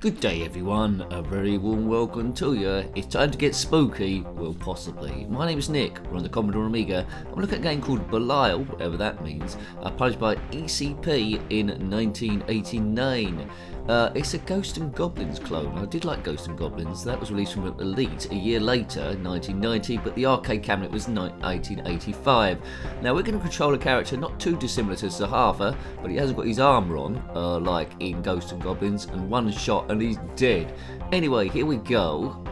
Good day everyone, a very warm welcome to you. It's time to get spooky, well possibly. My name is Nick, we're on the Commodore Amiga. I'm looking at a game called Belial, whatever that means, published by ECP in 1989. It's a Ghosts N Goblins clone. I did like Ghosts N Goblins. That was released from Elite a year later, 1990, but the arcade cabinet was 1985. Now we're going to control a character not too dissimilar to Sahara, but he hasn't got his armour on, like in Ghosts N Goblins, and one shot and he's dead. Anyway, here we go.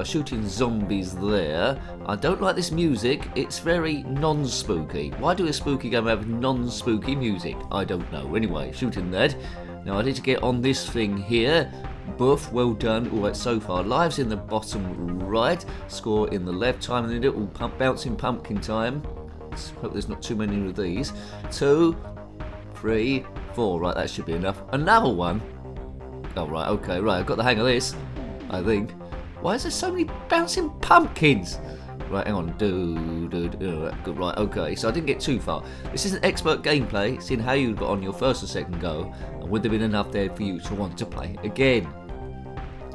Shooting zombies there. I don't like this music. It's very non-spooky. Why do a spooky game have non-spooky music? I don't know. Anyway, shooting that. Now I need to get on this thing here. Buff, well done. Alright, so far. Lives in the bottom right. Score in the left. Time in the little bouncing pumpkin time. Let's hope there's not too many of these. 2, 3, 4. Right, that should be enough. Another one. Oh, right, okay, right. I've got the hang of this, I think. Why is there so many bouncing pumpkins? Right, hang on. Good, right, okay. So I didn't get too far. This isn't expert gameplay. It's in how you got on your first or second go. And would there been enough there for you to want to play again?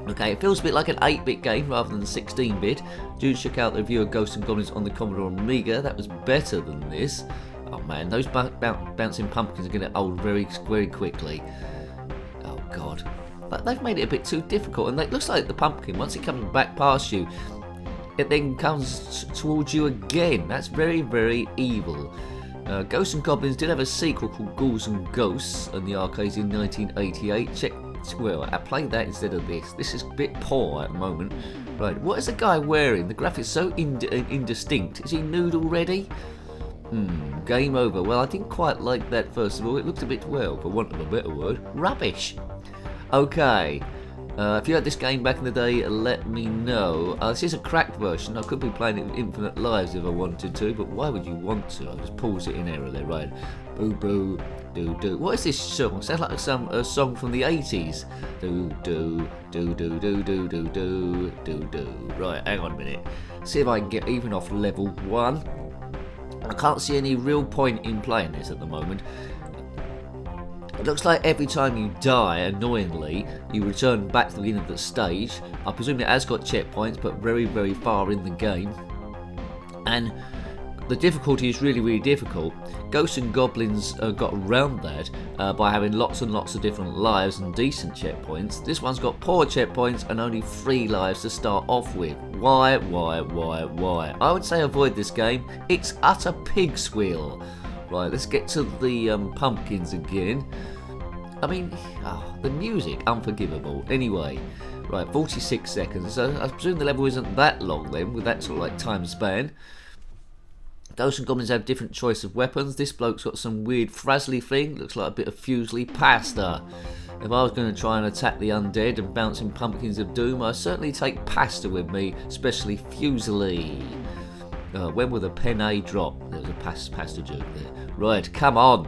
Okay, it feels a bit like an 8-bit game rather than 16-bit. Do check out the review of Ghosts N Goblins on the Commodore Amiga. That was better than this. Oh man, those bouncing pumpkins are getting old very quickly. Oh god. They've made it a bit too difficult, and it looks like the pumpkin, once it comes back past you, it then comes towards you again. That's very, very evil. Ghosts N Goblins did have a sequel called Ghouls and Ghosts in the arcades in 1988. Well, I played that instead of this. This is a bit poor at the moment. Right, what is the guy wearing? The graphics so indistinct. Is he nude already? Game over. Well, I didn't quite like that first of all. It looked a bit, well, for want of a better word, rubbish. Okay, if you had this game back in the day, let me know. This is a cracked version. I could be playing it with infinite lives if I wanted to, but why would you want to? I'll just pause it in error there, right? Boo boo, do do. What is this song? Sounds like a song from the 80s. Do do do do do do do do do do. Right, hang on a minute. See if I can get even off level 1. I can't see any real point in playing this at the moment. It looks like every time you die, annoyingly, you return back to the beginning of the stage. I presume it has got checkpoints, but very, very far in the game. And the difficulty is really, really difficult. Ghosts N Goblins got around that by having lots and lots of different lives and decent checkpoints. This one's got poor checkpoints and only 3 lives to start off with. Why? I would say avoid this game. It's utter pig squeal. Right, let's get to the pumpkins again. I mean, the music, unforgivable. Anyway, right, 46 seconds. So I presume the level isn't that long then, with that sort of like time span. Ghosts N Goblins have different choice of weapons. This bloke's got some weird frazzly thing. Looks like a bit of Fusely pasta. If I was going to try and attack the undead and bouncing pumpkins of doom, I'd certainly take pasta with me, especially Fusely. When will the penne drop? There was a pasta joke there. Right, come on.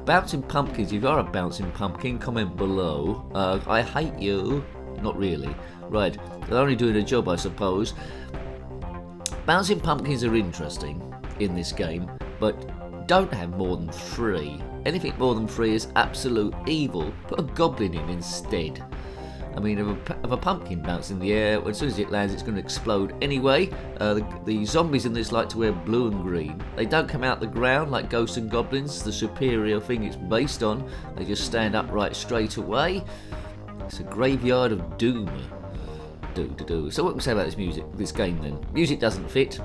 Bouncing pumpkins. If you're a bouncing pumpkin, comment below. I hate you. Not really. Right, they're only doing a job, I suppose. Bouncing pumpkins are interesting in this game, but don't have more than 3. Anything more than 3 is absolute evil. Put a goblin in instead. I mean, if a pumpkin bounces in the air, as soon as it lands, it's going to explode anyway. The zombies in this like to wear blue and green. They don't come out the ground like Ghosts N Goblins, the superior thing it's based on. They just stand upright straight away. It's a graveyard of doom. So what can we say about this game then? Music doesn't fit.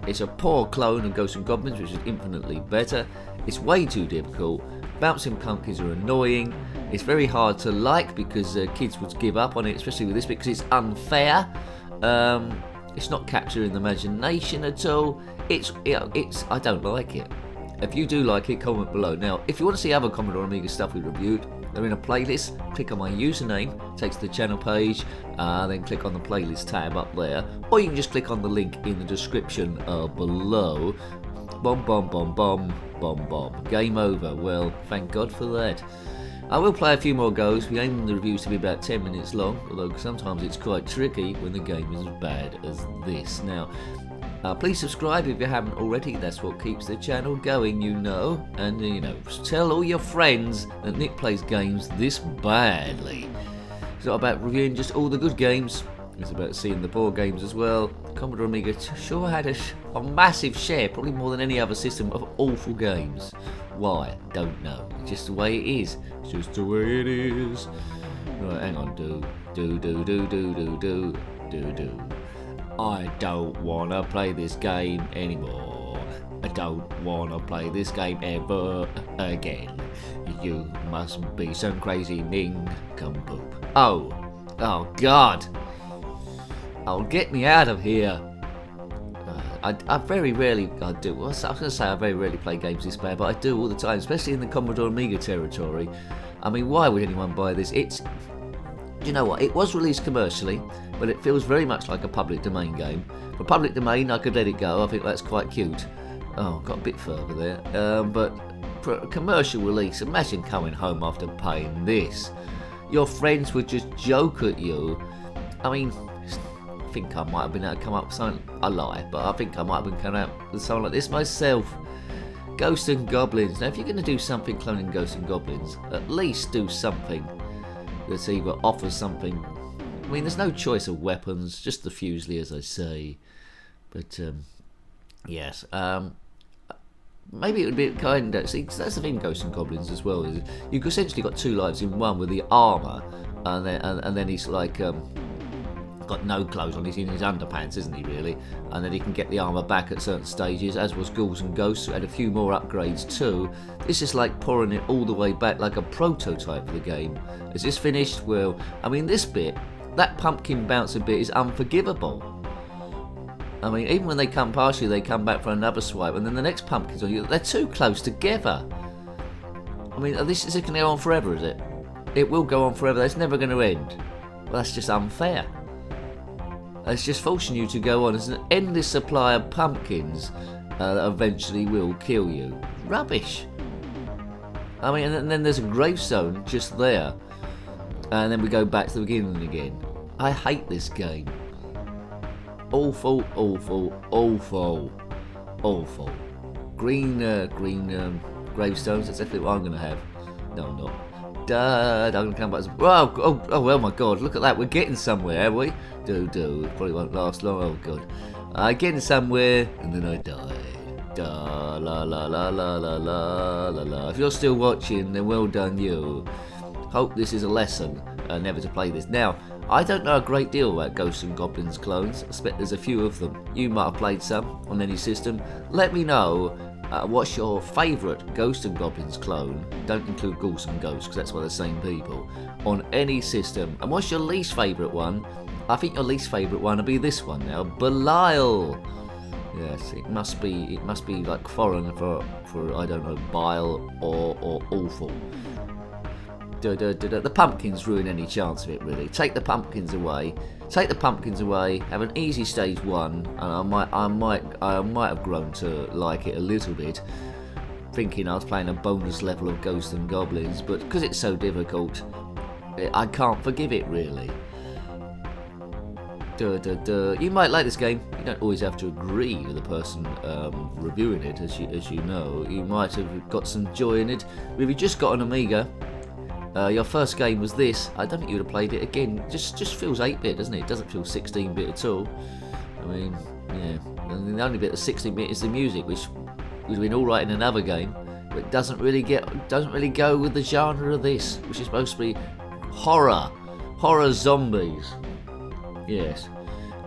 It's a poor clone of Ghosts N Goblins, which is infinitely better. It's way too difficult. Bouncing pumpkins are annoying. It's very hard to like because kids would give up on it, especially with this because it's unfair. It's not capturing the imagination at all. I don't like it. If you do like it, comment below. Now, if you want to see other Commodore Amiga stuff we reviewed, they're in a playlist. Click on my username, takes to the channel page, then click on the playlist tab up there, or you can just click on the link in the description below. Bomb. Game over. Well, thank God for that. I will play a few more goes. We aim the reviews to be about 10 minutes long, although sometimes it's quite tricky when the game is as bad as this. Now, Please subscribe if you haven't already. That's what keeps the channel going, you know. And, you know, tell all your friends that Nick plays games this badly. It's not about reviewing just all the good games. It's about seeing the poor games as well. Commodore Amiga sure had a massive share, probably more than any other system, of awful games. Why? Don't know. It's just the way it is. It's just the way it is. Right, hang on. Do. I don't wanna play this game anymore. I don't wanna play this game ever again. You must be some crazy nincompoop. Oh God! Oh, get me out of here! I very rarely do. Well, I was going to say I very rarely play games this bad, but I do all the time, especially in the Commodore Amiga territory. I mean, why would anyone buy this? You know what? It was released commercially, but it feels very much like a public domain game. For public domain, I could let it go. I think that's quite cute. Oh, got a bit further there. But for a commercial release, imagine coming home after playing this. Your friends would just joke at you. I mean, I think I might have been able to come up with something. I lie, but I think I might have been coming out with something like this myself. Ghosts and Goblins. Now, if you're going to do something cloning Ghosts and Goblins, at least do something that either offers something. I mean, there's no choice of weapons, just the Fusely, as I say. But yes, maybe it would be kind of. See, that's the thing, Ghosts and Goblins as well. Is you've essentially got two lives in one with the armor, and then he's like got no clothes on. He's in his underpants, isn't he? Really? And then he can get the armor back at certain stages, as was Ghouls and Ghosts, who had a few more upgrades too. This is like pouring it all the way back, like a prototype of the game. Is this finished? Well, I mean, this bit, that pumpkin bouncer bit, is unforgivable. I mean, even when they come past you, they come back for another swipe, and then the next pumpkin's on you. They're too close together. I mean, this is going to go on forever, is it? It will go on forever. That's never going to end. Well, that's just unfair. It's just forcing you to go on. There's an endless supply of pumpkins that eventually will kill you. Rubbish. I mean, and then there's a gravestone just there. And then we go back to the beginning again. I hate this game. Awful, awful, awful, awful. Green gravestones, that's definitely what I'm going to have. No, I'm not. I'm going to come back. Oh, well, my God, look at that. We're getting somewhere, are we? Do. It probably won't last long. Oh, God. I'm getting somewhere, and then I died. La la la la la la la la. If you're still watching, then well done you. Hope this is a lesson, never to play this. Now, I don't know a great deal about Ghosts and Goblins clones. I expect there's a few of them. You might have played some on any system. Let me know. What's your favourite Ghosts and Goblins clone? Don't include Ghouls and Ghosts, because that's why they're the same people. On any system. And what's your least favourite one? I think your least favourite one will be this one now. Belial. Yes, it must be like foreign for I don't know, bile or awful. The pumpkins ruin any chance of it, really. Take the pumpkins away. Have an easy stage 1, and I might have grown to like it a little bit, thinking I was playing a bonus level of Ghosts and Goblins, but because it's so difficult, I can't forgive it, really. You might like this game. You don't always have to agree with the person reviewing it, as you know. You might have got some joy in it. If you just got an Amiga, your first game was this, I don't think you would have played it again. Just feels 8-bit, doesn't it? It doesn't feel 16-bit at all. I mean, yeah. And the only bit of 16-bit is the music, which would have been all right in another game, but it doesn't really go with the genre of this, which is supposed to be horror zombies. Yes.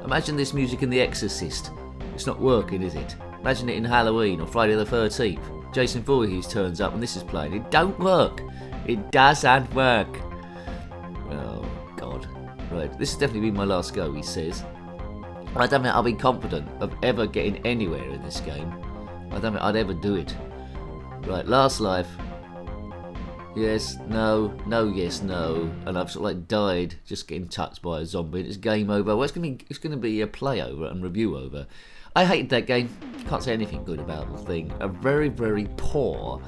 Imagine this music in The Exorcist. It's not working, is it? Imagine it in Halloween or Friday the 13th. Jason Voorhees turns up and this is playing. It don't work. It doesn't work. Oh, God. Right, this has definitely been my last go, he says. I don't think I'll be confident of ever getting anywhere in this game. I don't think I'd ever do it. Right, last life. Yes, no, yes, no. And I've sort of like died just getting touched by a zombie and it's game over. Well, it's gonna be a play over and review over. I hated that game. Can't say anything good about the thing. A very, very poor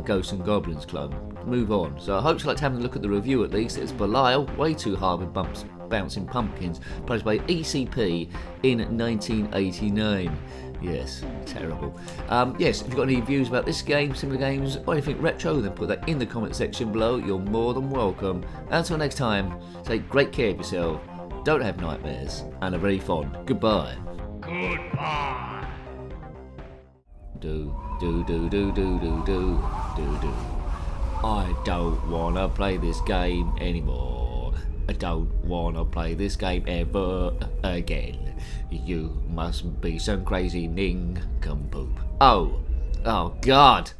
Ghosts and Goblins clone. Move on. So I hope you liked having a look at the review at least. It's Belial, way too hard with bumps Bouncing Pumpkins, published by ECP in 1989. Yes, terrible. Yes, if you've got any views about this game, similar games, or anything retro, then put that in the comment section below. You're more than welcome. Until next time, take great care of yourself, don't have nightmares, and are very fond. Goodbye. Goodbye. Do. I don't wanna play this game anymore. I don't wanna play this game ever again. You must be some crazy nincompoop. Oh God.